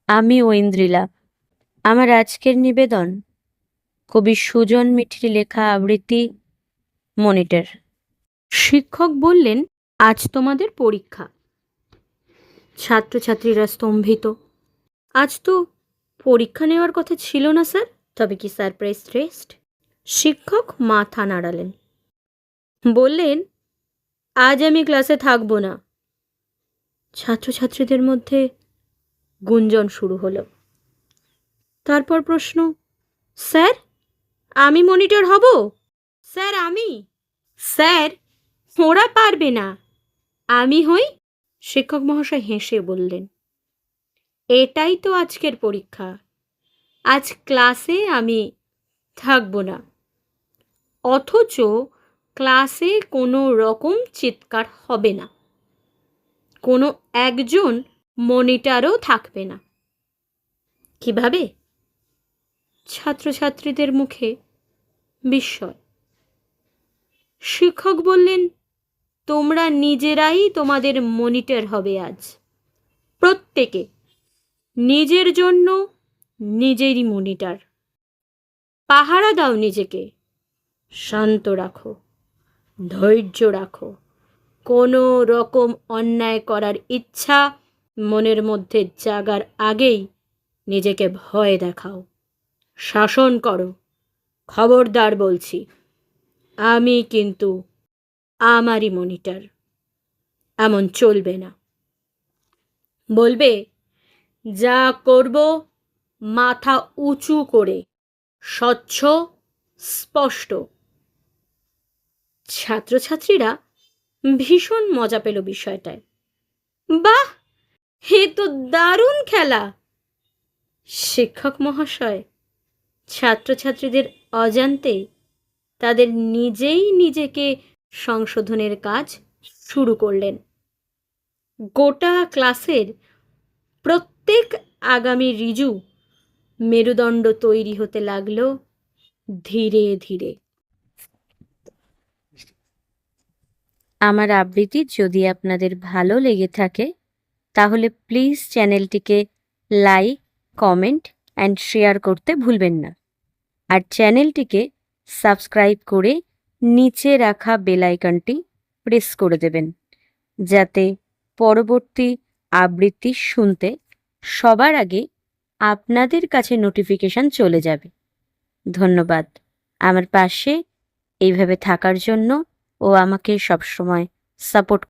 আমি ঐন্দ্রিলা। আমার আজকের নিবেদন কবি সুজন মিঠির লেখা আবৃত্তি মনিটর। শিক্ষক বললেন, আজ তোমাদের পরীক্ষা। ছাত্রছাত্রীরা স্তম্ভিত। আজ তো পরীক্ষা নেওয়ার কথা ছিল না স্যার। তবে কি সারপ্রাইজ টেস্ট? শিক্ষক মাথা নাড়ালেন, বললেন, আজ আমি ক্লাসে থাকবো না। ছাত্রছাত্রীদের মধ্যে গুঞ্জন শুরু হলো। তারপর প্রশ্ন, স্যার আমি মনিটর হব? স্যার আমি? স্যার ওরা পারবে না, আমি হই। শিক্ষক মহাশয় হেসে বললেন, এটাই তো আজকের পরীক্ষা। আজ ক্লাসে আমি থাকবো না, অথচ ক্লাসে কোনো রকম চিৎকার হবে না, কোনো একজন মনিটরও থাকবে না। কিভাবে? ছাত্রছাত্রীদের মুখে বিস্ময়। শিক্ষক বললেন, তোমরা নিজেরাই তোমাদের মনিটর হবে আজ। প্রত্যেকে নিজের জন্য নিজেরই মনিটর। পাহারা দাও নিজেকে, শান্ত রাখো, ধৈর্য রাখো। কোনো রকম অন্যায় করার ইচ্ছা মনের মধ্যে জাগার আগেই নিজেকে ভয় দেখাও, শাসন করো। খবরদার বলছি, আমি কিন্তু আমারই মনিটর। এমন চলবে না। বলবে, যা করব মাথা উঁচু করে, স্বচ্ছ, স্পষ্ট। ছাত্রছাত্রীরা ভীষণ মজা পেল বিষয়টায়। বাহ, এ তো দারুণ খেলা। শিক্ষক মহাশয় ছাত্রছাত্রীদের অজান্তে তাদের নিজেই নিজেকে সংশোধনের কাজ শুরু করলেন। গোটা ক্লাসের প্রত্যেক আগামী ঋজু মেরুদণ্ড তৈরি হতে লাগলো ধীরে ধীরে। আমার আবৃত্তি যদি আপনাদের ভালো লেগে থাকে তাহলে প্লিজ চ্যানেলটিকে লাইক, কমেন্ট অ্যান্ড শেয়ার করতে ভুলবেন না। আর চ্যানেলটিকে সাবস্ক্রাইব করে নিচে রাখা বেল আইকনটি প্রেস করে দেবেন, যাতে পরবর্তী আবৃত্তি শুনতে সবার আগে আপনাদের কাছে নোটিফিকেশন চলে যাবে। ধন্যবাদ আমার পাশে এইভাবে থাকার জন্য ও আমাকে সবসময় সাপোর্ট